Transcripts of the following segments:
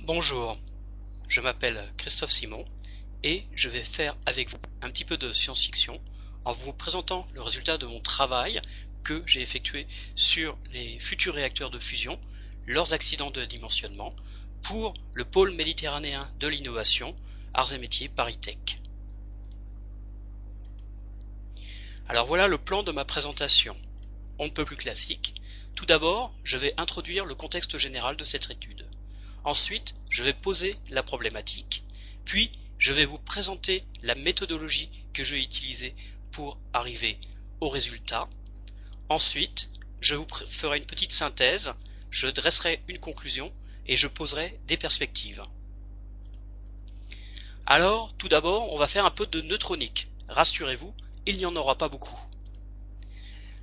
Bonjour, je m'appelle Christophe Simon et je vais faire avec vous un petit peu de science-fiction en vous présentant le résultat de mon travail que j'ai effectué sur les futurs réacteurs de fusion, leurs accidents de dimensionnement, pour le pôle méditerranéen de l'innovation, Arts et Métiers Paris Tech. Alors voilà le plan de ma présentation. On ne peut plus classique. Tout d'abord, je vais introduire le contexte général de cette étude. Ensuite, je vais poser la problématique, puis je vais vous présenter la méthodologie que je vais utiliser pour arriver au résultat. Ensuite, je vous ferai une petite synthèse, je dresserai une conclusion et je poserai des perspectives. Alors, tout d'abord, on va faire un peu de neutronique. Rassurez-vous, il n'y en aura pas beaucoup.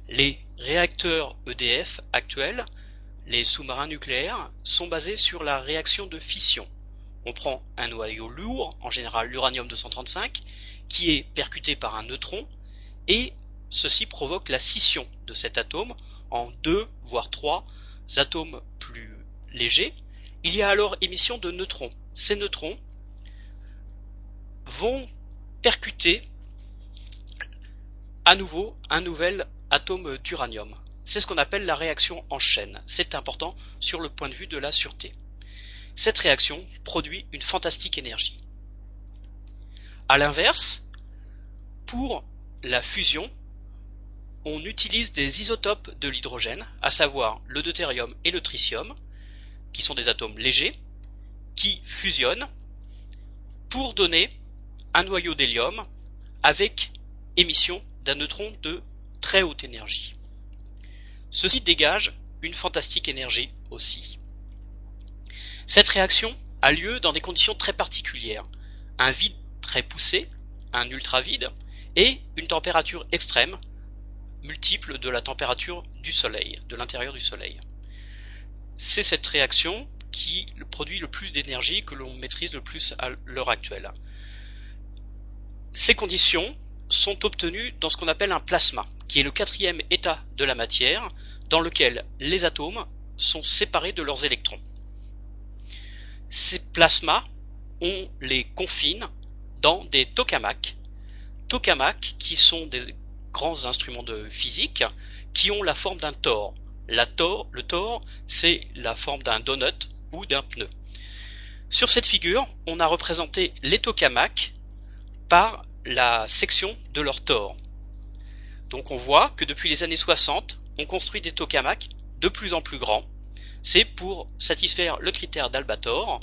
Les réacteurs EDF actuels, les sous-marins nucléaires, sont basés sur la réaction de fission. On prend un noyau lourd, en général l'uranium-235, qui est percuté par un neutron, et ceci provoque la scission de cet atome en 2, voire 3 atomes plus légers. Il y a alors émission de neutrons. Ces neutrons vont percuter à nouveau un nouvel atome d'uranium. C'est ce qu'on appelle la réaction en chaîne. C'est important sur le point de vue de la sûreté. Cette réaction produit une fantastique énergie. À l'inverse, pour la fusion, on utilise des isotopes de l'hydrogène, à savoir le deutérium et le tritium, qui sont des atomes légers, qui fusionnent pour donner un noyau d'hélium avec émission d'un neutron de très haute énergie. Ceci dégage une fantastique énergie aussi. Cette réaction a lieu dans des conditions très particulières. Un vide très poussé, un ultravide, et une température extrême, multiple de la température du Soleil, de l'intérieur du Soleil. C'est cette réaction qui produit le plus d'énergie, que l'on maîtrise le plus à l'heure actuelle. Ces conditions sont obtenues dans ce qu'on appelle un plasma, qui est le quatrième état de la matière, dans lequel les atomes sont séparés de leurs électrons. Ces plasmas, on les confine dans des tokamaks. Tokamaks qui sont des grands instruments de physique qui ont la forme d'un tore. Le tore, c'est la forme d'un donut ou d'un pneu. Sur cette figure, on a représenté les tokamaks par la section de leur tore. Donc on voit que depuis les années 60, on construit des tokamaks de plus en plus grands. C'est pour satisfaire le critère d'Albator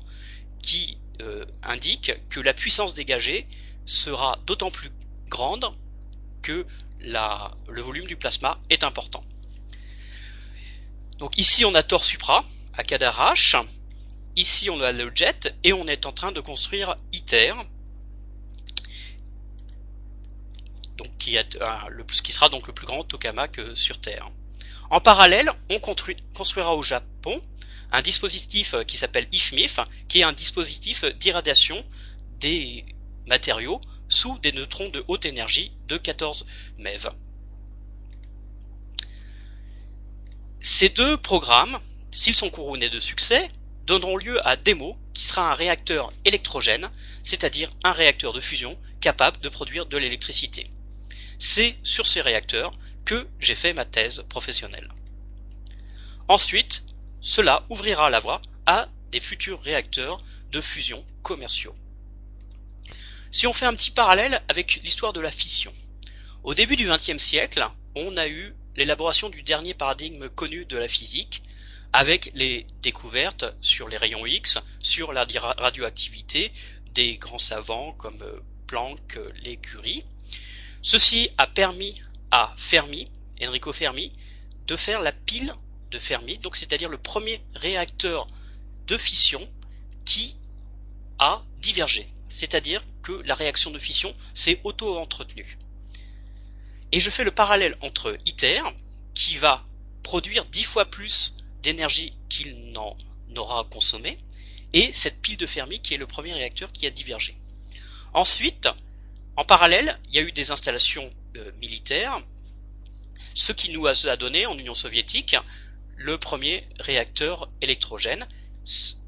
qui indique que la puissance dégagée sera d'autant plus grande que le volume du plasma est important. Donc ici on a Thor Supra à Cadarache, ici on a le jet et on est en train de construire ITER, donc qui sera donc le plus grand tokamak sur Terre. En parallèle, on construira au Japon un dispositif qui s'appelle IFMIF, qui est un dispositif d'irradiation des matériaux sous des neutrons de haute énergie de 14 MeV. Ces deux programmes, s'ils sont couronnés de succès, donneront lieu à DEMO, qui sera un réacteur électrogène, c'est-à-dire un réacteur de fusion capable de produire de l'électricité. C'est sur ces réacteurs que j'ai fait ma thèse professionnelle. Ensuite, cela ouvrira la voie à des futurs réacteurs de fusion commerciaux. Si on fait un petit parallèle avec l'histoire de la fission, au début du XXe siècle, on a eu l'élaboration du dernier paradigme connu de la physique, avec les découvertes sur les rayons X, sur la radioactivité des grands savants comme Planck, les Curie. Ceci a permis à Fermi, Enrico Fermi, de faire la pile de Fermi, donc c'est-à-dire le premier réacteur de fission qui a divergé, c'est-à-dire que la réaction de fission s'est auto-entretenue. Et je fais le parallèle entre ITER, qui va produire 10 fois plus d'énergie qu'il n'en aura consommé, et cette pile de Fermi qui est le premier réacteur qui a divergé. Ensuite, en parallèle, il y a eu des installations militaires, ce qui nous a donné en Union soviétique le premier réacteur électrogène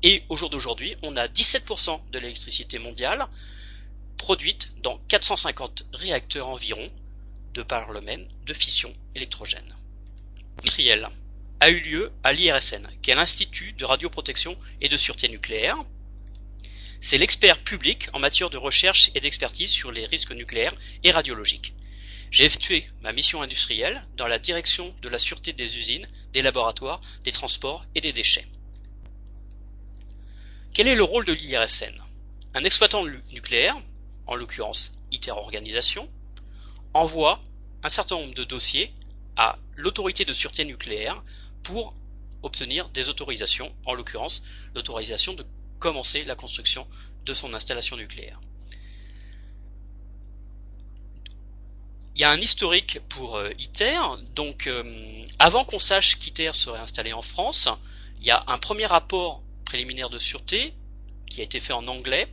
Et au jour d'aujourd'hui, on a 17% de l'électricité mondiale produite dans 450 réacteurs environ de par le domaine de fission électrogène. Industriel a eu lieu à l'IRSN, qui est l'Institut de radioprotection et de sûreté nucléaire. C'est l'expert public en matière de recherche et d'expertise sur les risques nucléaires et radiologiques. J'ai effectué ma mission industrielle dans la direction de la sûreté des usines, des laboratoires, des transports et des déchets. Quel est le rôle de l'IRSN? Un exploitant nucléaire, en l'occurrence ITER Organisation, envoie un certain nombre de dossiers à l'autorité de sûreté nucléaire pour obtenir des autorisations, en l'occurrence l'autorisation de commencer la construction de son installation nucléaire. Il y a un historique pour ITER, donc avant qu'on sache qu'ITER serait installé en France, il y a un premier rapport préliminaire de sûreté qui a été fait en anglais,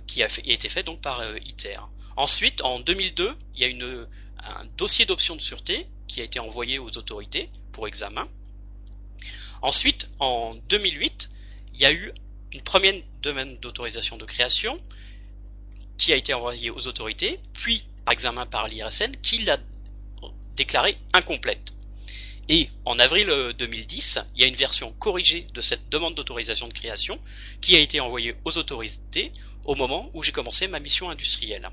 qui a été fait donc par ITER. Ensuite, en 2002, il y a un dossier d'option de sûreté qui a été envoyé aux autorités pour examen. Ensuite, en 2008, il y a eu une première demande d'autorisation de création qui a été envoyée aux autorités, puis par examen par l'IRSN qui l'a déclarée incomplète. Et en avril 2010, il y a une version corrigée de cette demande d'autorisation de création qui a été envoyée aux autorités au moment où j'ai commencé ma mission industrielle.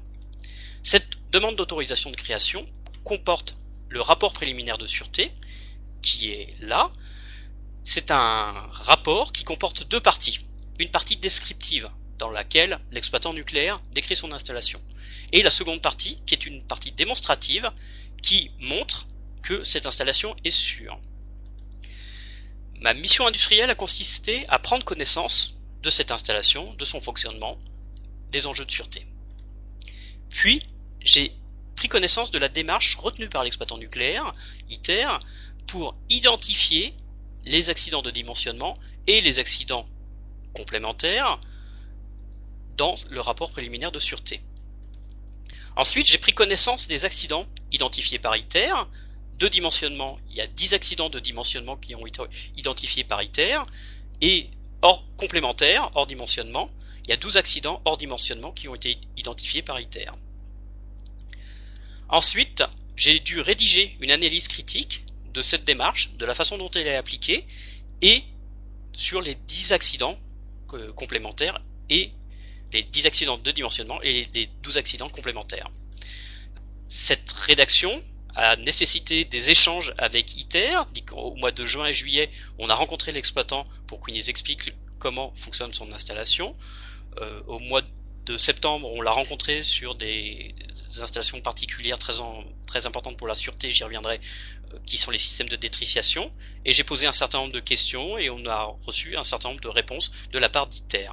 Cette demande d'autorisation de création comporte le rapport préliminaire de sûreté qui est là. C'est un rapport qui comporte deux parties. Une partie descriptive dans laquelle l'exploitant nucléaire décrit son installation. Et la seconde partie qui est une partie démonstrative qui montre que cette installation est sûre. Ma mission industrielle a consisté à prendre connaissance de cette installation, de son fonctionnement, des enjeux de sûreté. Puis, j'ai pris connaissance de la démarche retenue par l'exploitant nucléaire, ITER, pour identifier les accidents de dimensionnement et les accidents complémentaires dans le rapport préliminaire de sûreté. Ensuite, j'ai pris connaissance des accidents identifiés par ITER. De dimensionnement, il y a 10 accidents de dimensionnement qui ont été identifiés par ITER, et hors complémentaire, hors dimensionnement, il y a 12 accidents hors dimensionnement qui ont été identifiés par ITER. Ensuite, j'ai dû rédiger une analyse critique de cette démarche, de la façon dont elle est appliquée, et sur les 10 accidents complémentaires et les 10 accidents de dimensionnement et les 12 accidents complémentaires. Cette rédaction a nécessité des échanges avec ITER. Au mois de juin et juillet, on a rencontré l'exploitant pour qu'il nous explique comment fonctionne son installation. Au mois de septembre, on l'a rencontré sur des installations particulières très importantes pour la sûreté, j'y reviendrai, qui sont les systèmes de détriciation. Et j'ai posé un certain nombre de questions et on a reçu un certain nombre de réponses de la part d'ITER.